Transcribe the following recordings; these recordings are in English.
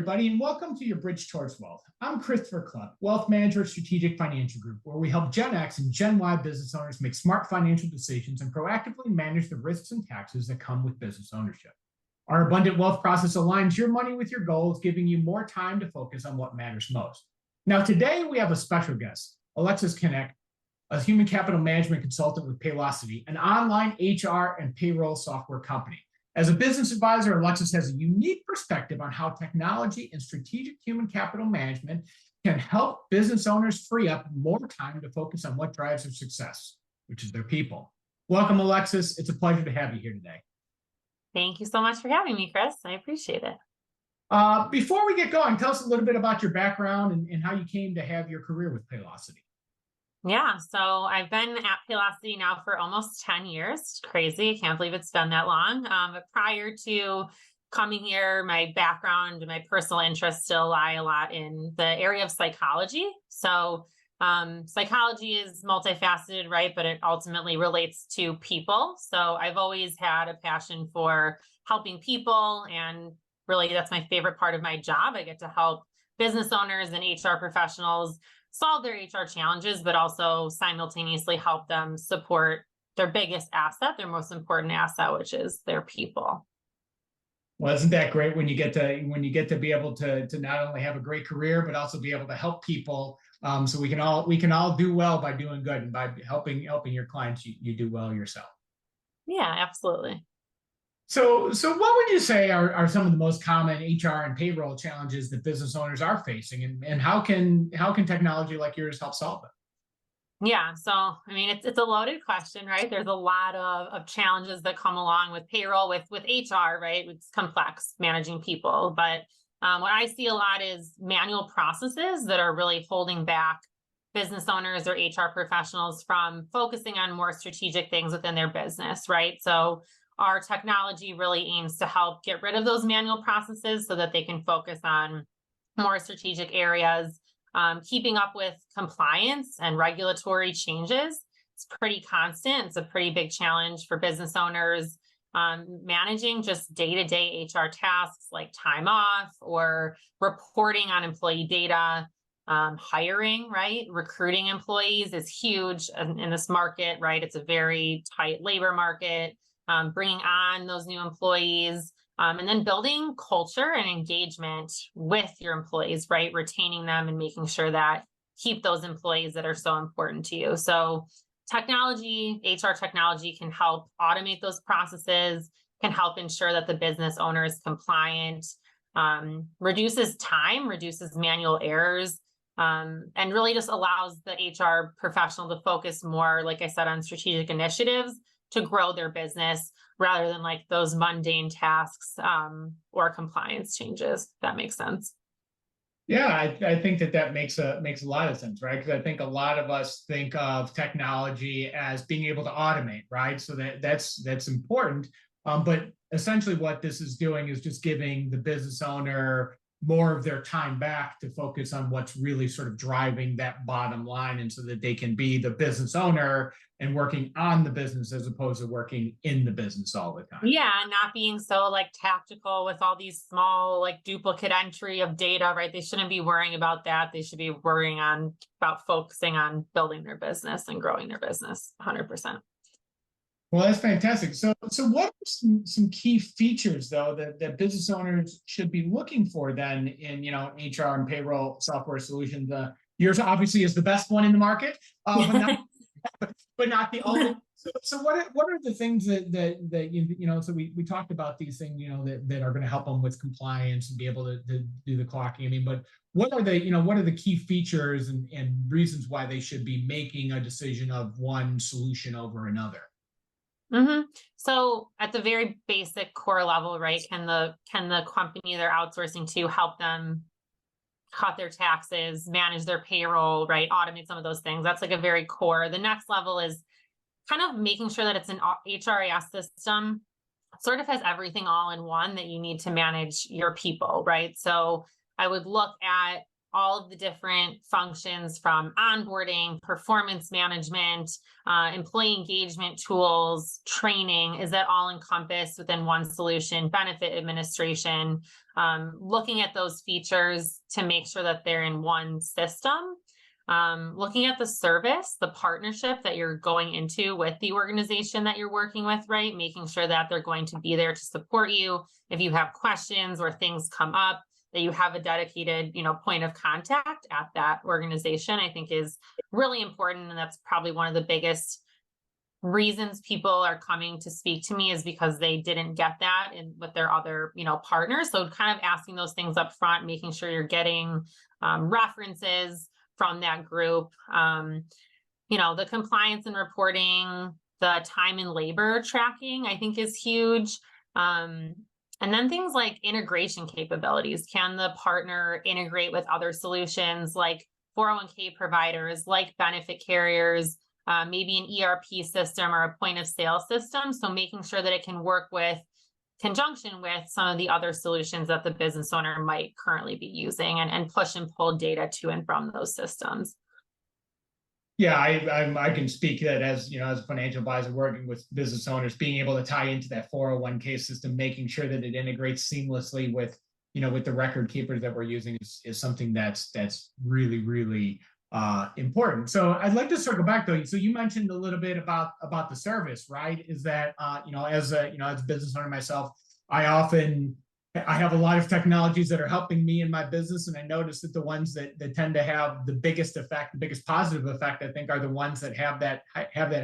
everybody, and welcome to your Bridge Towards Wealth. I'm Christopher Clubb, Wealth Manager at Strategic Financial Group, where we help Gen X and Gen Y business owners make smart financial decisions and proactively manage the risks and taxes that come with business ownership. Our abundant wealth process aligns your money with your goals, giving you more time to focus on what matters most. Now, today we have a special guest, Alexis Knaack, a human capital management consultant with Paylocity, an online HR and payroll software company. As a business advisor, Alexis has a unique perspective on how technology and strategic human capital management can help business owners free up more time to focus on what drives their success, which is their people. Welcome, Alexis. It's a pleasure to have you here today. Thank you so much for having me, Chris. I appreciate it. Before we get going, tell us a little bit about your background and how you came to have your career with Paylocity. Yeah, so I've been at Paylocity now for almost 10 years. It's crazy. I can't believe it's been that long. But prior to coming here, my background and my personal interests still lie a lot in the area of psychology. So psychology is multifaceted, right? But it ultimately relates to people. So I've always had a passion for helping people. And really, that's my favorite part of my job. I get to help business owners and HR professionals solve their HR challenges, but also simultaneously help them support their biggest asset, their most important asset, which is their people. Well, isn't that great when you get to be able to not only have a great career, but also be able to help people. So we can all do well by doing good, and by helping your clients, you do well yourself. Yeah, absolutely. So what would you say are some of the most common HR and payroll challenges that business owners are facing, and how can technology like yours help solve them? Yeah, so I mean, it's a loaded question, right? There's a lot of challenges that come along with payroll, with HR, right? It's complex managing people, but what I see a lot is manual processes that are really holding back business owners or HR professionals from focusing on more strategic things within their business, right? So our technology really aims to help get rid of those manual processes so that they can focus on more strategic areas. Keeping up with compliance and regulatory changes, it's pretty constant. It's a pretty big challenge for business owners. Managing just day-to-day HR tasks like time off or reporting on employee data, hiring, right? Recruiting employees is huge in this market, right? It's a very tight labor market. Bringing on those new employees, and then building culture and engagement with your employees, right? Retaining them and making sure that keep those employees that are so important to you. So technology, HR technology can help automate those processes, can help ensure that the business owner is compliant, reduces time, reduces manual errors, and really just allows the HR professional to focus more, like I said, on strategic initiatives to grow their business rather than like those mundane tasks or compliance changes. If that makes sense. Yeah, I think that makes a lot of sense, right? Because I think a lot of us think of technology as being able to automate, right? So that's important. But essentially what this is doing is just giving the business owner more of their time back to focus on what's really sort of driving that bottom line, and so that they can be the business owner and working on the business as opposed to working in the business all the time. Yeah, not being so like tactical with all these small like duplicate entry of data, right? They shouldn't be worrying about that. They should be worrying about focusing on building their business and growing their business 100%. Well, that's fantastic. So what are some key features though that business owners should be looking for then in HR and payroll software solutions? Yours obviously is the best one in the market, but not the only. So what are the things that so we talked about these things that are going to help them with compliance and be able to do the clocking. I mean, but what are the key features and reasons why they should be making a decision of one solution over another? Mm-hmm. So at the very basic core level, right, can the company they're outsourcing to help them cut their taxes, manage their payroll, right, automate some of those things? That's like a very core. The next level is kind of making sure that it's an HRIS system, sort of has everything all in one that you need to manage your people, right? So I would look at all of the different functions from onboarding, performance management, employee engagement tools, training, is that all encompassed within one solution, benefit administration, looking at those features to make sure that they're in one system. Looking at the service, the partnership that you're going into with the organization that you're working with, right? Making sure that they're going to be there to support you. If you have questions or things come up, that you have a dedicated, point of contact at that organization, I think is really important. And that's probably one of the biggest reasons people are coming to speak to me, is because they didn't get that with their other, partners. So kind of asking those things up front, making sure you're getting references from that group. The compliance and reporting, the time and labor tracking, I think is huge. And then things like integration capabilities. Can the partner integrate with other solutions like 401k providers, like benefit carriers, maybe an ERP system or a point of sale system? So making sure that it can work with conjunction with some of the other solutions that the business owner might currently be using, and push and pull data to and from those systems. Yeah, I can speak that as as a financial advisor working with business owners, being able to tie into that 401k system, making sure that it integrates seamlessly with with the record keepers that we're using is something that's really, really important. So I'd like to circle back though. So you mentioned a little bit about the service, right? Is that as a business owner myself, I have a lot of technologies that are helping me in my business, and I notice that the ones that tend to have the biggest effect, the biggest positive effect, I think, are the ones that have that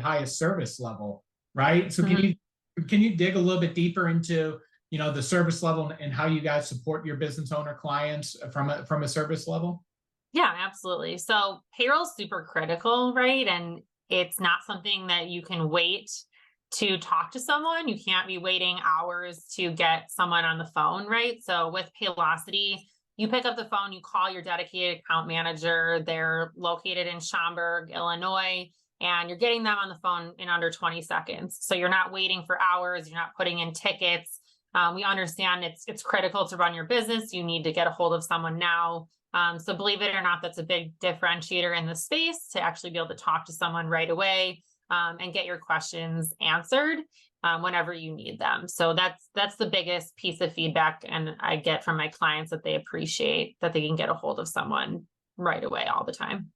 highest service level, right? So can you dig a little bit deeper into the service level and how you guys support your business owner clients from a service level? Yeah, absolutely. So payroll's super critical, right? And it's not something that you can wait to talk to someone. You can't be waiting hours to get someone on the phone, right? So with Paylocity, you pick up the phone, you call your dedicated account manager. They're located in Schaumburg, Illinois, and you're getting them on the phone in under 20 seconds. So you're not waiting for hours. You're not putting in tickets. We understand it's critical to run your business. You need to get a hold of someone now. So believe it or not, that's a big differentiator in the space, to actually be able to talk to someone right away and get your questions answered whenever you need them. So that's the biggest piece of feedback, and I get from my clients, that they appreciate that they can get a hold of someone right away all the time.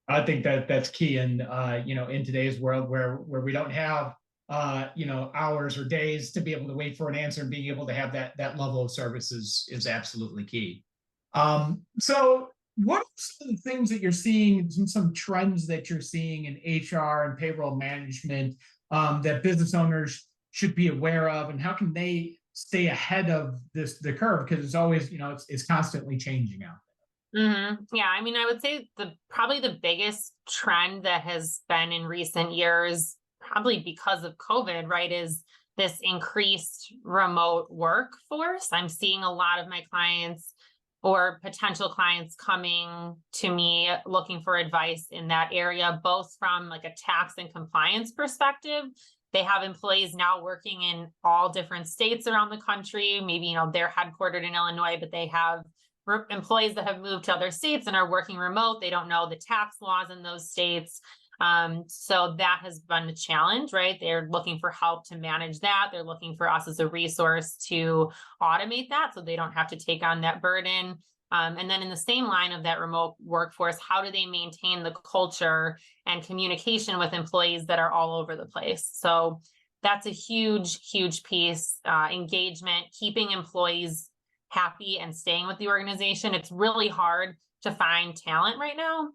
I think that's key. And in today's world where we don't have hours or days to be able to wait for an answer, and being able to have that level of service is absolutely key. So what are some of the things that you're seeing, some trends that you're seeing in HR and payroll management that business owners should be aware of, and how can they stay ahead of the curve? Because it's always, it's constantly changing out there. Yeah, I mean, I would say probably the biggest trend that has been in recent years, probably because of COVID, right, is this increased remote workforce. I'm seeing a lot of my clients or potential clients coming to me looking for advice in that area, both from like a tax and compliance perspective. They have employees now working in all different states around the country. Maybe, they're headquartered in Illinois, but they have employees that have moved to other states and are working remote. They don't know the tax laws in those states. So that has been a challenge, right? They're looking for help to manage that. They're looking for us as a resource to automate that, so they don't have to take on that burden. And then in the same line of that remote workforce, how do they maintain the culture and communication with employees that are all over the place? So that's a huge, huge piece. Engagement, keeping employees happy and staying with the organization. It's really hard to find talent right now.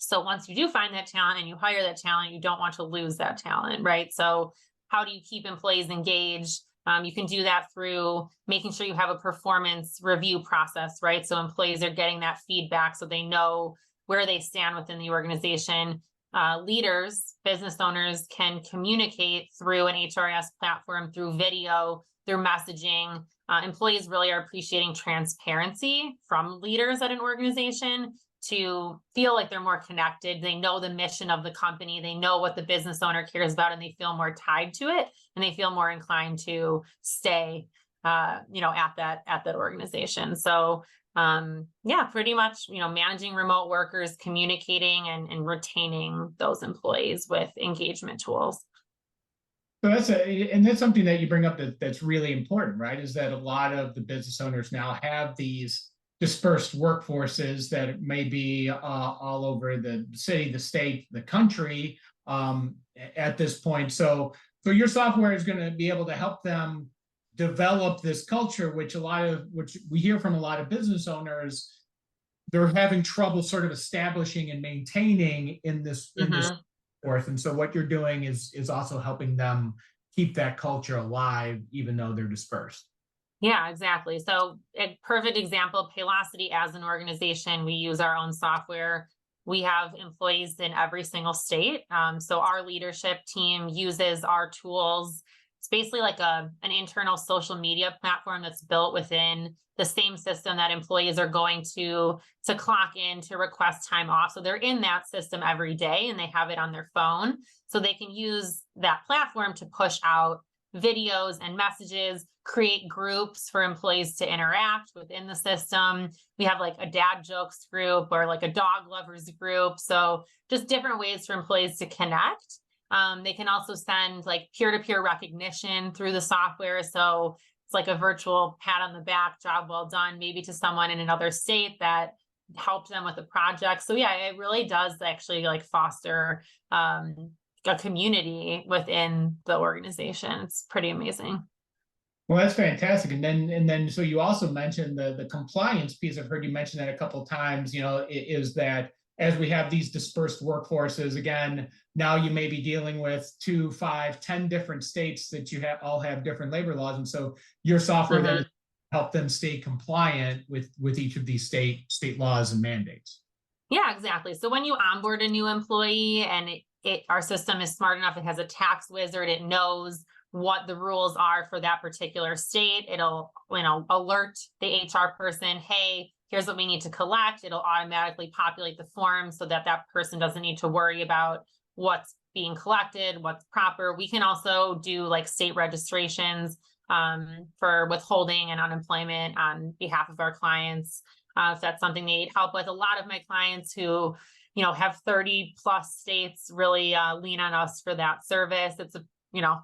So once you do find that talent and you hire that talent, you don't want to lose that talent, right? So how do you keep employees engaged? You can do that through making sure you have a performance review process, right? So employees are getting that feedback so they know where they stand within the organization. Leaders, business owners can communicate through an HRS platform, through video, through messaging. Employees really are appreciating transparency from leaders at an organization to feel like they're more connected. They know the mission of the company. They know what the business owner cares about, and they feel more tied to it, and they feel more inclined to stay, at that organization. So Yeah, pretty much, managing remote workers, communicating and retaining those employees with engagement tools. So and that's something that you bring up that's really important, right? Is that a lot of the business owners now have these dispersed workforces that may be all over the city, the state, the country at this point. So your software is going to be able to help them develop this culture, which we hear from a lot of business owners, they're having trouble sort of establishing and maintaining in this course. And so what you're doing is also helping them keep that culture alive, even though they're dispersed. Yeah, exactly. So a perfect example, Paylocity as an organization, we use our own software. We have employees in every single state. So our leadership team uses our tools. It's basically like an internal social media platform that's built within the same system that employees are going to clock in to request time off. So they're in that system every day and they have it on their phone. So they can use that platform to push out videos and messages, create groups for employees to interact within the system. We have like a dad jokes group or like a dog lovers group. So just different ways for employees to connect. They can also send like peer-to-peer recognition through the software. So it's like a virtual pat on the back, job well done, maybe to someone in another state that helped them with a project. So yeah, it really does actually like foster a community within the organization. It's pretty amazing. Well, that's fantastic. And then so you also mentioned the compliance piece. I've heard you mention that a couple of times, is that as we have these dispersed workforces, again, now you may be dealing with 2, 5, 10 different states that all have different labor laws. And so your software then help them stay compliant with each of these state laws and mandates. Yeah, exactly. So when you onboard a new employee and our system is smart enough, it has a tax wizard, it knows what the rules are for that particular state. It'll, alert the HR person, hey, here's what we need to collect. It'll automatically populate the form so that person doesn't need to worry about what's being collected, what's proper. We can also do like state registrations for withholding and unemployment on behalf of our clients. If that's something they need help with. A lot of my clients who, have 30 plus states really lean on us for that service. It's a,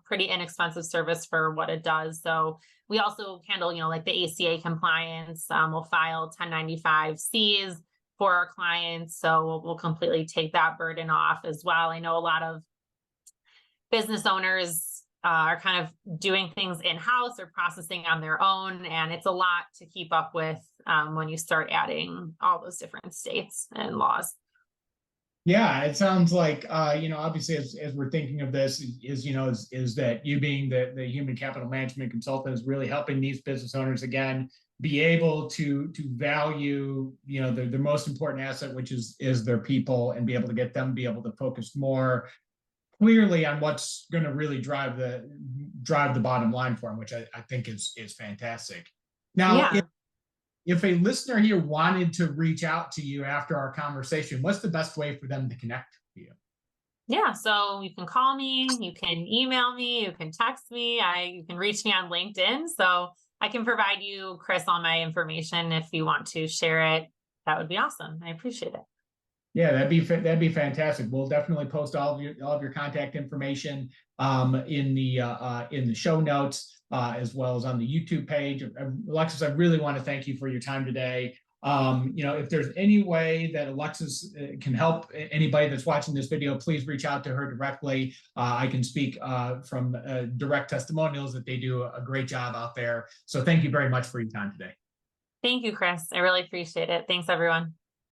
pretty inexpensive service for what it does. So we also handle, like the ACA compliance. We'll file 1095Cs for our clients. So we'll completely take that burden off as well. I know a lot of business owners are kind of doing things in-house or processing on their own. And it's a lot to keep up with when you start adding all those different states and laws. Yeah, it sounds like, obviously as we're thinking of this is that you being the human capital management consultant is really helping these business owners, again, be able to value, their most important asset, which is their people, and be able to get them be able to focus more clearly on what's going to really drive the bottom line for them, which I think is fantastic. Now, Yeah. if a listener here wanted to reach out to you after our conversation, what's the best way for them to connect with you? Yeah, so you can call me, you can email me, you can text me, you can reach me on LinkedIn. So I can provide you, Chris, all my information if you want to share it. That would be awesome. I appreciate it. Yeah, that'd be fantastic. We'll definitely post all of your contact information in the show notes as well as on the YouTube page. Alexis, I really want to thank you for your time today. If there's any way that Alexis can help anybody that's watching this video, please reach out to her directly. I can speak from direct testimonials that they do a great job out there. So thank you very much for your time today. Thank you, Chris. I really appreciate it. Thanks, everyone.